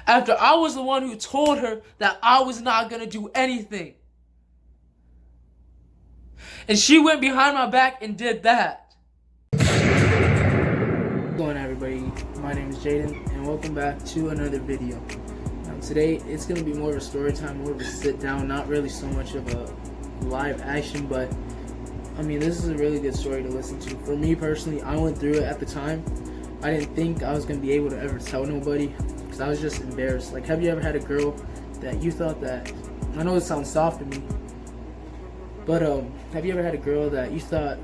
after I was the one who told her that I was not gonna do anything. And she went behind my back and did that. What's going on, everybody? My name is Jaden, and welcome back to another video. Today, it's going to be more of a story time, more of a sit down, not really so much of a live action, but I mean, this is a really good story to listen to. For me personally, I went through it at the time. I didn't think I was going to be able to ever tell nobody, because I was just embarrassed. Like, have you ever had a girl that you thought that, I know it sounds soft to me, but have you ever had a girl that you thought,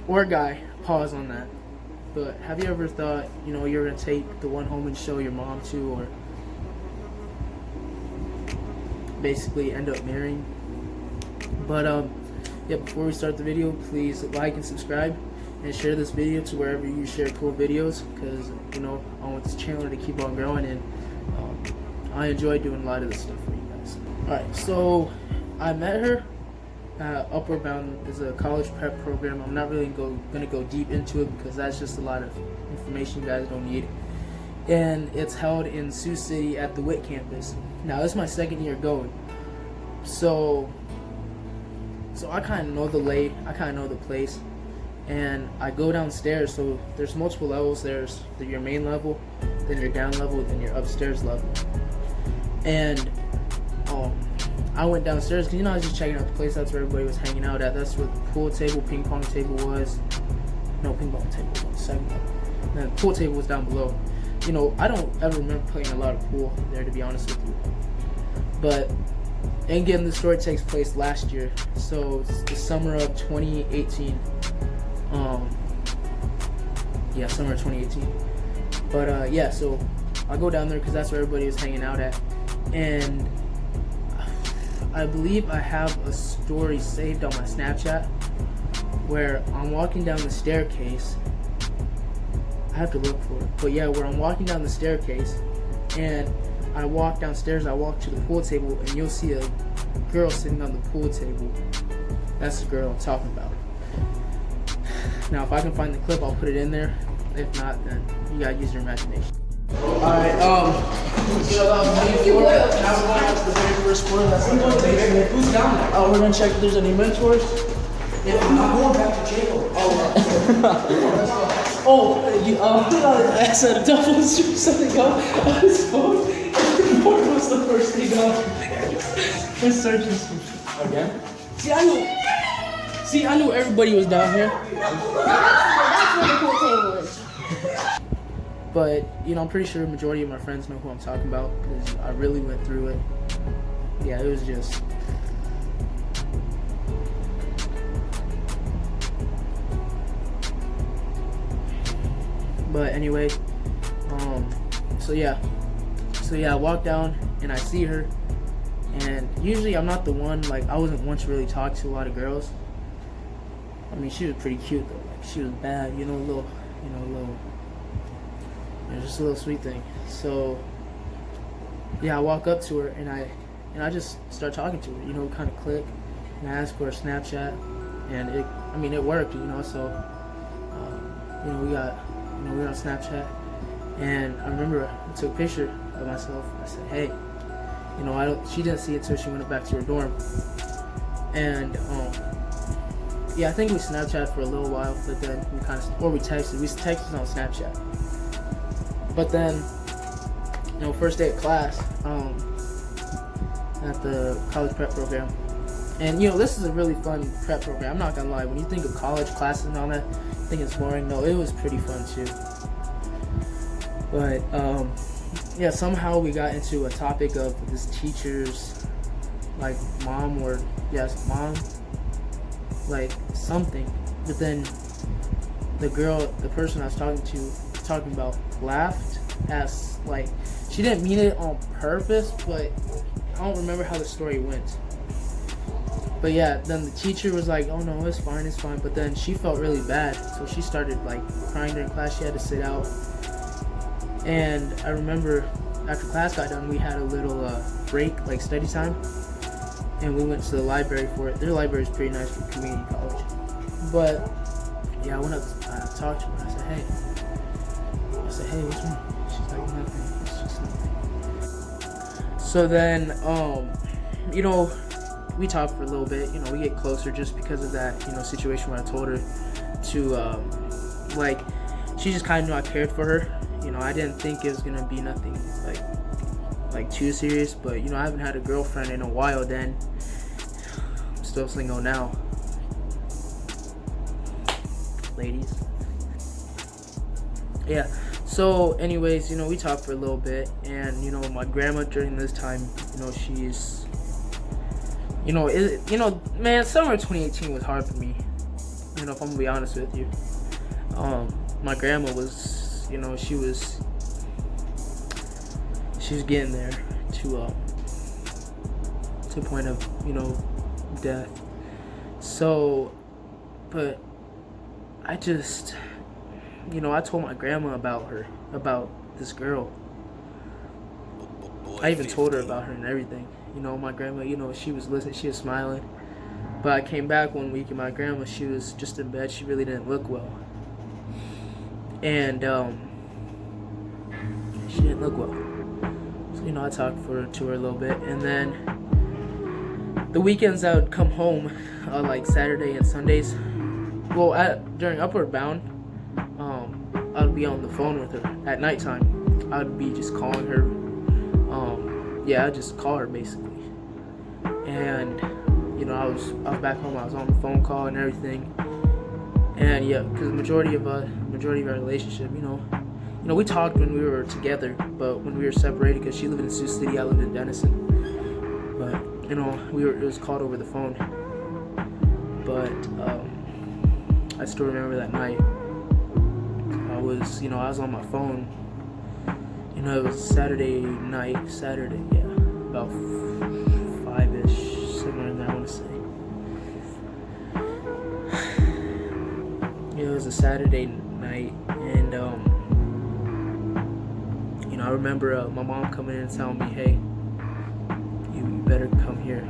or a guy, pause on that, but have you ever thought, you know, you're going to take the one home and show your mom to, or basically end up marrying? But yeah, before we start the video, please like and subscribe and share this video to wherever you share cool videos, because you know, I want this channel to keep on growing, and I enjoy doing a lot of this stuff for you guys. Alright, so I met her. Upward Bound is a college prep program. I'm not really gonna go deep into it because that's just a lot of information you guys don't need. And it's held in Sioux City at the WIT campus. Now, this is my second year going, so I kind of know the lay, I kind of know the place, and I go downstairs. So there's multiple levels. There's your main level, then your down level, then your upstairs level. And I went downstairs because, you know, I was just checking out the place. That's where everybody was hanging out at. That's where the pool table, ping pong table was. No, ping pong table was on the second level. And then the pool table was down below. You know, I don't ever remember playing a lot of pool there, to be honest with you. But, and again, the story takes place last year. So, it's the summer of 2018. Yeah, summer of 2018. But, yeah, so I go down there because that's where everybody was hanging out at. And I believe I have a story saved on my Snapchat where I'm walking down the staircase. I have to look for it. But yeah, where I'm walking down the staircase, and I walk downstairs, I walk to the pool table, and you'll see a girl sitting on the pool table. That's the girl I'm talking about. Now, if I can find the clip, I'll put it in there. If not, then you gotta use your imagination. Alright, now we're going to the very first floor. That's the basement. Who's down there? Oh, we're gonna check if there's any mentors. Yeah, I'm not going back to jail. I said a double shoot something up on his phone. What was the first thing up? We're searching some again. See, I knew everybody was down here. That's where the pool table is. But, you know, I'm pretty sure a majority of my friends know who I'm talking about because I really went through it. Yeah, it was just... But anyway, so yeah, I walk down and I see her, and usually I'm not the one, like, I wasn't once really talked to a lot of girls. I mean, she was pretty cute though, like, she was bad, you know, just a little sweet thing. So yeah, I walk up to her and I just start talking to her, you know, kind of click, and I ask for a Snapchat, and it worked, you know. So you know, we were on Snapchat, and I remember I took a picture of myself. I said, hey, you know, she didn't see it until she went back to her dorm. And yeah, I think we Snapchatted for a little while, but then we texted. We texted on Snapchat. But then, you know, first day of class at the college prep program. And, you know, this is a really fun prep program. I'm not gonna lie. When you think of college classes and all that, I think it's boring. No, it was pretty fun too. But yeah, somehow we got into a topic of this teacher's, like, mom, or yes, mom, like something. But then the person I was talking about laughed, as like, she didn't mean it on purpose, but I don't remember how the story went. But yeah, then the teacher was like, oh no, it's fine. But then she felt really bad, so she started like crying during class. She had to sit out. And I remember after class got done, we had a little break, like study time, and we went to the library for it. Their library is pretty nice for community college. But yeah, I went up, I talked to her, I said, hey, what's wrong? She's like, nothing, it's just nothing. So then, you know, we talked for a little bit. You know, we get closer just because of that, you know, situation where I told her to, like, she just kind of knew I cared for her. You know, I didn't think it was gonna be nothing like too serious, but you know, I haven't had a girlfriend in a while. Then I'm still single now, ladies. Yeah. So, anyways, you know, we talked for a little bit, and you know, my grandma during this time, you know, she's, you know, man, summer 2018 was hard for me. You know, if I'm gonna be honest with you, my grandma was, you know, she was getting there to a point of, you know, death. So, but I just, you know, I told my grandma about this girl. I even told her about her and everything. You know, my grandma, you know, she was listening, she was smiling. But I came back one week and my grandma, she was just in bed. She really didn't look well. And she didn't look well. So, you know, I talked to her a little bit. And then the weekends I would come home, like Saturday and Sundays. Well, during Upward Bound, I'd be on the phone with her at nighttime. I'd be just calling her. Yeah, I'd just call her basically. And you know, I was back home. I was on the phone call and everything. And yeah, because the majority of our relationship, you know, we talked when we were together, but when we were separated, because she lived in Sioux City, I lived in Denison. But you know, it was called over the phone. But I still remember that night. I was on my phone. You know, it was Saturday night, yeah, about 5-ish, somewhere in there, I want to say. It was a Saturday night, and you know, I remember my mom coming in and telling me, "Hey, you better come here."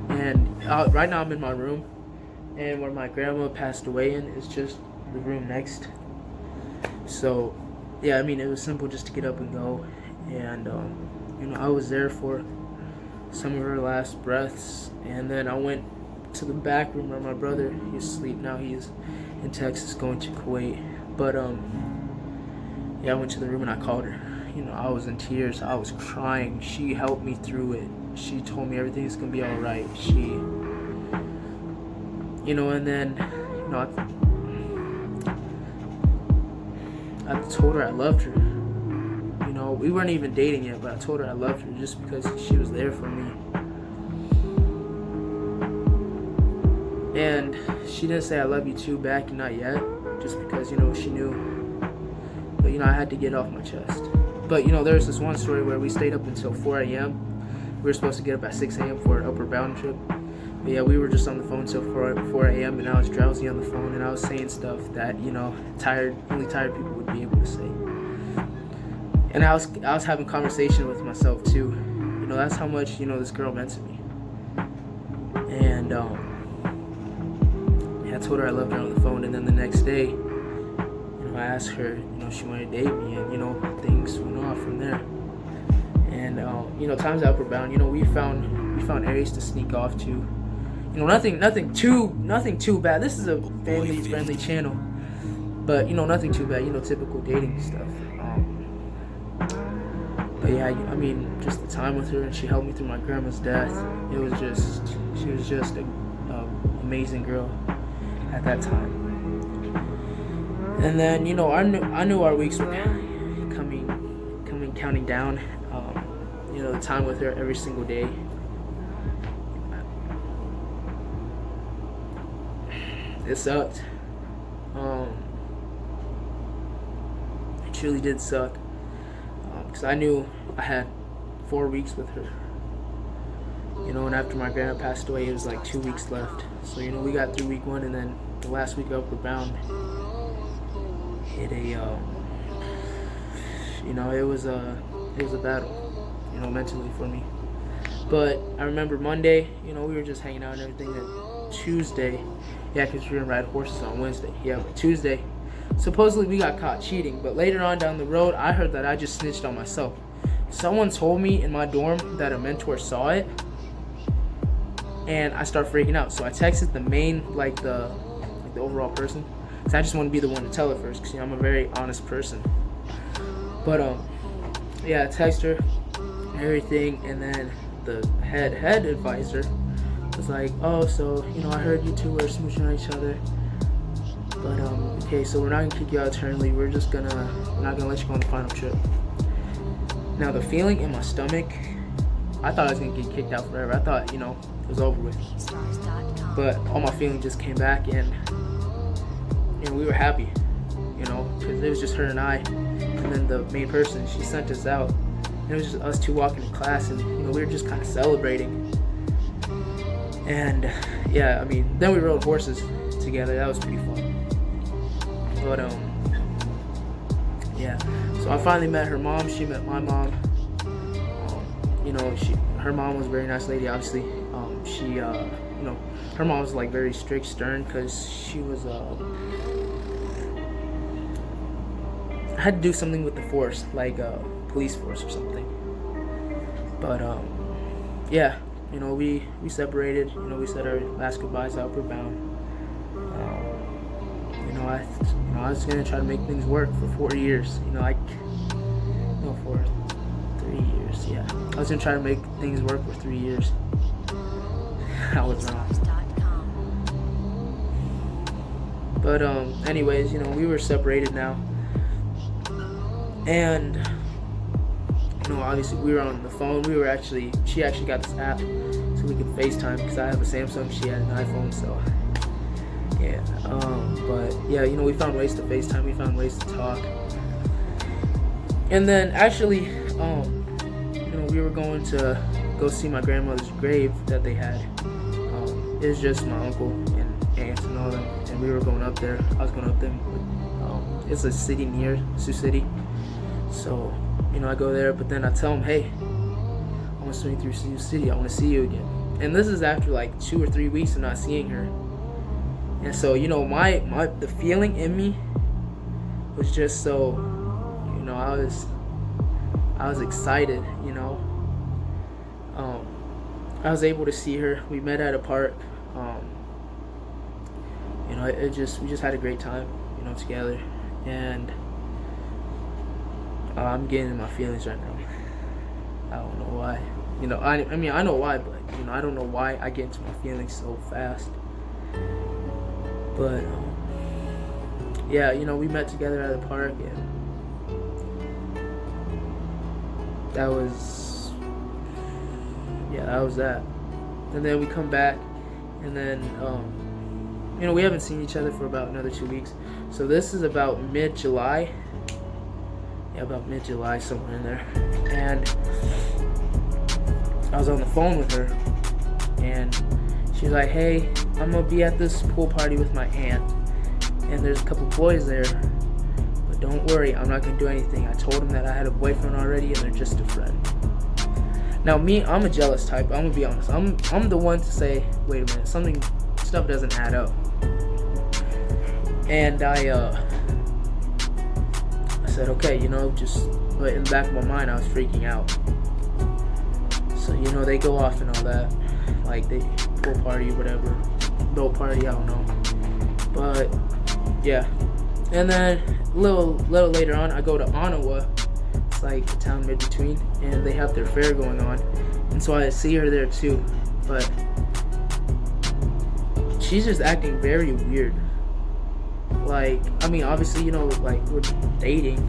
And right now I'm in my room, and where my grandma passed away in is just the room next. So, yeah, I mean, it was simple just to get up and go, and you know, I was there for some of her last breaths, and then I went to the back room where my brother, he's asleep now. He is in Texas going to Kuwait. But yeah, I went to the room and I called her. You know, I was in tears. I was crying. She helped me through it. She told me everything's gonna be all right. You know, and then, you know, I told her I loved her. You know, we weren't even dating yet, but I told her I loved her just because she was there for me. And she didn't say I love you too back, not yet, just because, you know, she knew. But, you know, I had to get it off my chest. But, you know, there was this one story where we stayed up until 4 a.m. We were supposed to get up at 6 a.m. for an Upward Bound trip. But yeah, we were just on the phone till 4 a.m. and I was drowsy on the phone, and I was saying stuff that, you know, only tired people would be able to say. And I was having conversation with myself too. You know, that's how much, you know, this girl meant to me. And yeah, I told her I loved her on the phone, and then the next day, you know, I asked her, you know, if she wanted to date me, and you know, things went off from there. And you know, times at Upward Bound, you know, we found areas to sneak off to. You know, nothing too bad. This is a family-friendly channel, but you know, nothing too bad. You know, typical dating stuff. But yeah, I mean, just the time with her, and she helped me through my grandma's death. She was just an amazing girl at that time. And then, you know, I knew our weeks were counting down. You know, the time with her every single day. It sucked. It truly did suck. Because I knew I had 4 weeks with her. You know, and after my grandma passed away, it was like 2 weeks left. So, you know, we got through week 1, and then the last week of Upward Bound hit a, you know, it was a battle, you know, mentally for me. But I remember Monday, you know, we were just hanging out and everything, and Tuesday, yeah, because we were gonna ride horses on Wednesday. Yeah, but Tuesday, supposedly we got caught cheating, but later on down the road, I heard that I just snitched on myself. someone told me in my dorm that a mentor saw it, and I start freaking out. So I texted the main, the overall person, because I just want to be the one to tell her first, because I'm a very honest person. But yeah, I text her and everything, and then the head advisor was like, oh, so I heard you two were smooching on each other, but okay, so we're not gonna kick you out eternally. We're not gonna let you go on the final trip. Now the feeling in my stomach, I thought I was gonna get kicked out forever. I thought it was over with, but all my feelings just came back, and we were happy, because it was just her and I, and then the main person, she sent us out, and it was just us two walking to class, and we were just kind of celebrating. And yeah, then we rode horses together. That was pretty fun. But yeah, so I finally met her mom. She met my mom. Her mom was a very nice lady, obviously. Her mom was very strict, stern, because she was had to do something with the force, police force or something. But yeah, we separated. We said our last goodbyes out. We're bound. I was gonna try to make things work for 4 years. For 3 years. Yeah, I was gonna try to make things work for 3 years. I was wrong. But anyways, we were separated now, and obviously we were on the phone. She actually got this app so we could FaceTime, because I have a Samsung, she had an iPhone, so yeah. But yeah, we found ways to FaceTime, we found ways to talk. And then actually, we were going to go see my grandmother's grave that they had. It was just my uncle and aunts and all them, and we were going up there. I was going up there. It's a city near Sioux City, so I go there. But then I tell them, hey, I want to swing through Sioux City. I want to see you again. And this is after 2 or 3 weeks of not seeing her. And so the feeling in me was just so, I was excited. I was able to see her. We met at a park. We just had a great time, together. And I'm getting in my feelings right now. I don't know why. I know why, but I don't know why I get into my feelings so fast. But yeah, we met together at the park, and that was that. And then we come back, and then we haven't seen each other for about another 2 weeks. So this is about mid-July. Yeah, about mid-July, somewhere in there. And I was on the phone with her, and she's like, hey, I'm gonna be at this pool party with my aunt, and there's a couple boys there, but don't worry, I'm not gonna do anything. I told them that I had a boyfriend already, and they're just a friend. Now me, I'm a jealous type. I'm gonna be honest. I'm the one to say, wait a minute, stuff doesn't add up. And I said, okay, but in the back of my mind, I was freaking out. So, they go off and all that, they pool party, whatever, boat party, I don't know. But yeah, and then a little later on, I go to Ottawa. It's a town mid between, and they have their fair going on, and so I see her there too. But she's just acting very weird. Obviously, we're dating.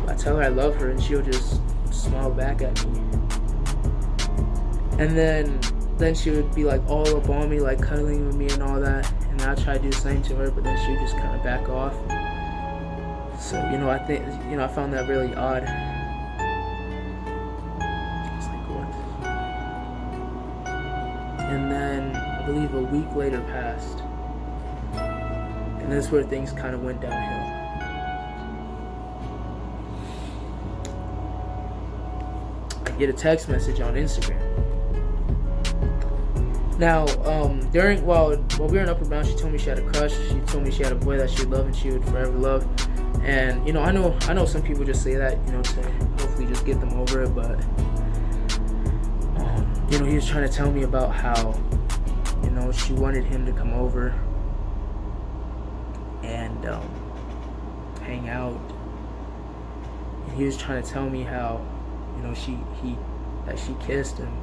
I tell her I love her, and she'll just smile back at me. And then she would be all up on me, cuddling with me and all that. And I try to do the same to her, but then she would just kind of back off. So, I think, I found that really odd. It's what? And then I believe a week later passed. And that's where things kind of went downhill. I get a text message on Instagram. Now, while we were in Upper Bound, she told me she had a crush. She told me she had a boy that she would love and she would forever love. And I know some people just say that, to hopefully basically just get them over it. But you know, he was trying to tell me about how, you know, she wanted him to come over and hang out. And he was trying to tell me how, you know, she kissed him.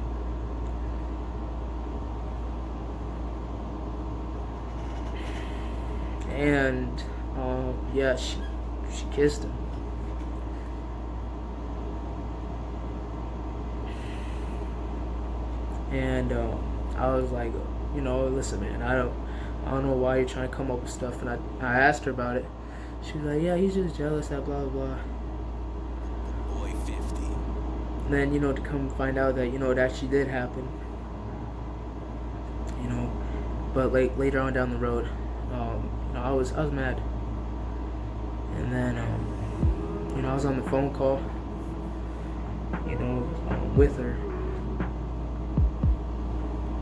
And yeah, she kissed him. And I was like, you know, listen, man, I don't know why you're trying to come up with stuff. And I asked her about it. She was like, yeah, he's just jealous, that blah blah blah. Boy 50. And then, you know, to come find out that, you know, it actually did happen. You know, but later on down the road, you know, I was mad. And then, you know, I was on the phone call, you know, with her.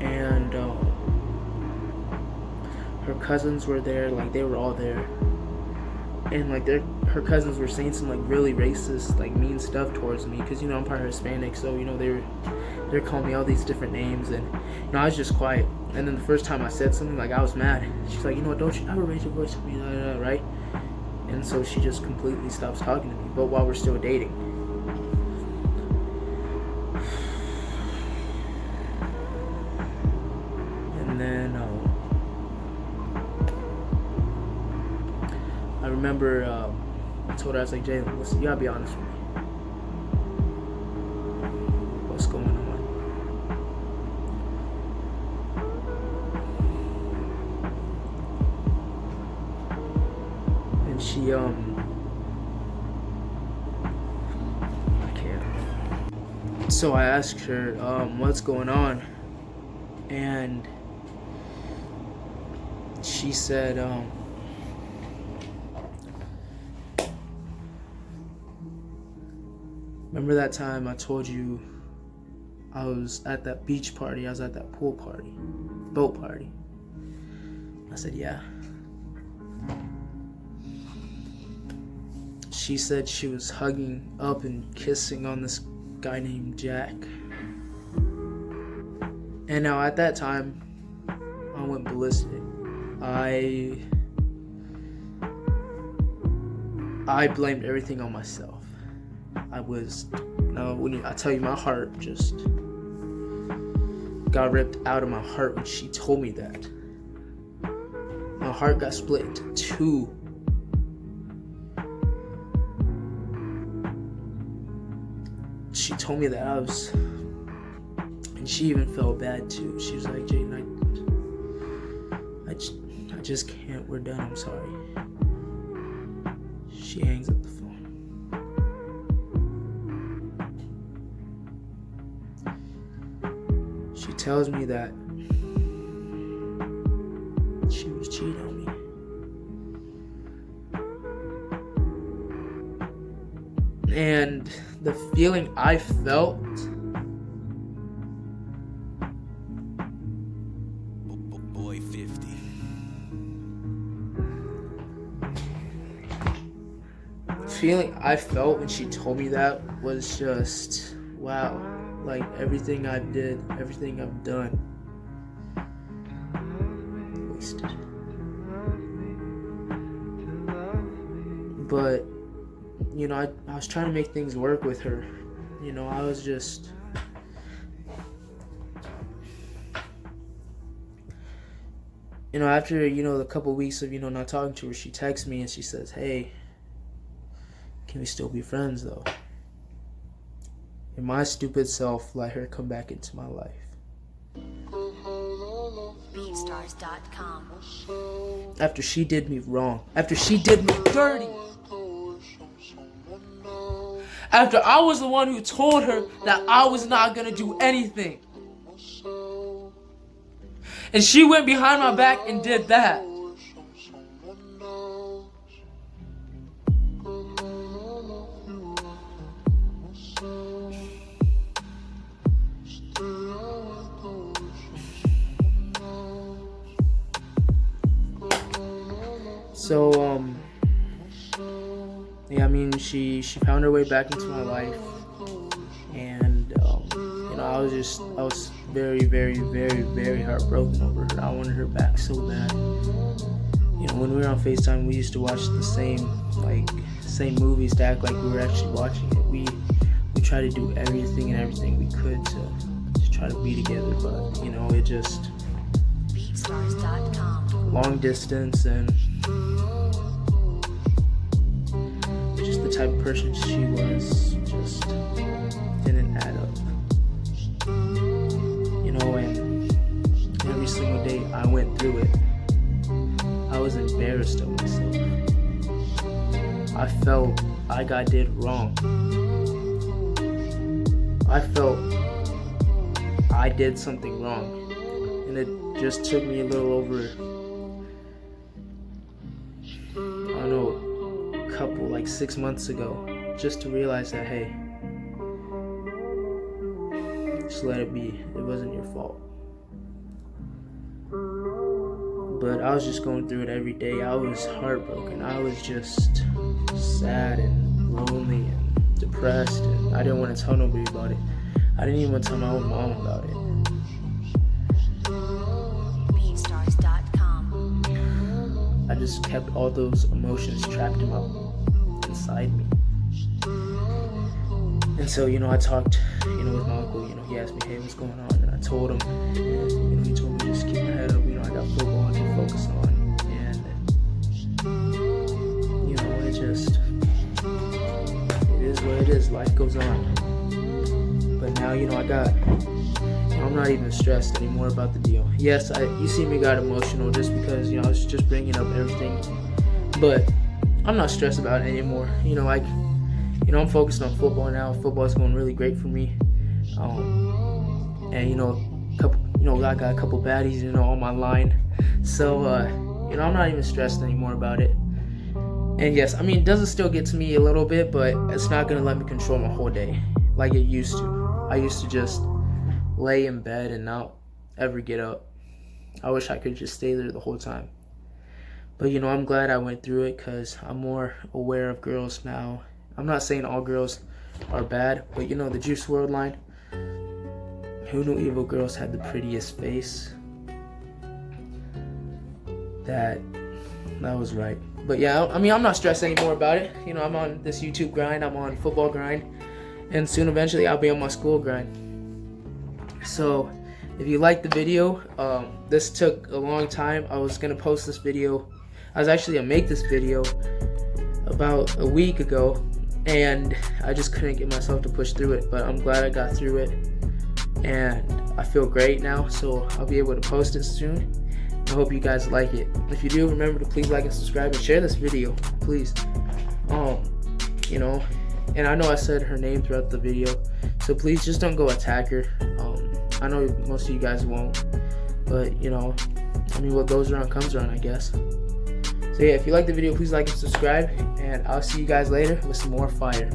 And her cousins were there, like they were all there. And like her cousins were saying some like really racist, like mean stuff towards me, because, you know, I'm part Hispanic, so, you know, they're calling me all these different names. And, you know, I was just quiet. And then the first time I said something, like, I was mad. She's like, you know, don't you ever raise your voice with me, right? And so she just completely stops talking to me, but while we're still dating. And then I remember I told her, I was like, Jay, listen, you gotta be honest with me. What's going on? And she I can't. So I asked her, what's going on? And she said, remember that time I told you I was at that beach party, I was at that pool party, boat party? I said, yeah. She said she was hugging up and kissing on this guy named Jack. And now at that time, I went ballistic. I blamed everything on myself. I tell you, my heart just got ripped out of my heart when she told me that. My heart got split into two. She told me that and she even felt bad too. She was like, Jaden, I just can't, we're done, I'm sorry. She hangs up the phone. She tells me that she was cheating on me. And the feeling I felt, Boy 50. feeling I felt when she told me that was just, wow. Like, everything I did, everything I've done, wasted. But, you know, I was trying to make things work with her. You know, I was just, you know, after, you know, the couple weeks of, you know, not talking to her, she texts me and she says, hey, can we still be friends though? And my stupid self let her come back into my life. BeatStars.com. After she did me wrong. After she did me dirty. After I was the one who told her that I was not gonna do anything. And she went behind my back and did that. So, yeah, I mean, she found her way back into my life. I was very, very, very, very heartbroken over her. I wanted her back so bad. You know, when we were on FaceTime, we used to watch the same movies to act like we were actually watching it. We tried to do everything we could to try to be together, but you know, it just BeatStars.com. long distance, and just the type of person she was just didn't add up. You know, and every single day I went through it, I was embarrassed of myself. I felt like I did wrong. I felt I did something wrong. And it just took me a little over, I don't know, a couple, like 6 months ago, just to realize that, hey, just let it be. It wasn't your fault. But I was just going through it every day. I was heartbroken. I was just sad and lonely and depressed, and I didn't want to tell nobody about it. I didn't even want to tell my own mom about it. BeatStars.com. I just kept all those emotions trapped inside me. And so, you know, I talked, you know, with my uncle. You know, he asked me, hey, what's going on? And I told him, and, you know, he told me to just keep my head up. You know, I got football I can focus on. And, you know, it is what it is. Life goes on. But now, you know, I'm not even stressed anymore about the deal. Yes, you see me got emotional just because, you know, I was just bringing up everything. But I'm not stressed about it anymore. You know, I'm focused on football now. Football is going really great for me. And, you know, I got a couple baddies, you know, on my line. So, you know, I'm not even stressed anymore about it. And yes, I mean, it doesn't still get to me a little bit, but it's not going to let me control my whole day like it used to. I used to just lay in bed and not ever get up. I wish I could just stay there the whole time. But, you know, I'm glad I went through it because I'm more aware of girls now. I'm not saying all girls are bad, but, you know, the Juice WRLD line, who knew evil girls had the prettiest face? That was right. But yeah, I mean, I'm not stressed anymore about it. You know, I'm on this YouTube grind, I'm on football grind, and soon eventually I'll be on my school grind. So if you liked the video, this took a long time. I was gonna post this video. I was actually gonna make this video about a week ago, and I just couldn't get myself to push through it. But I'm glad I got through it, and I feel great now. So I'll be able to post it soon. I hope you guys like it. If you do, remember to please like and subscribe and share this video, please. You know, and I know I said her name throughout the video, so please just don't go attack her. I know most of you guys won't, but you know, I mean, what goes around comes around, I guess. So yeah, if you like the video, please like and subscribe, and I'll see you guys later with some more fire.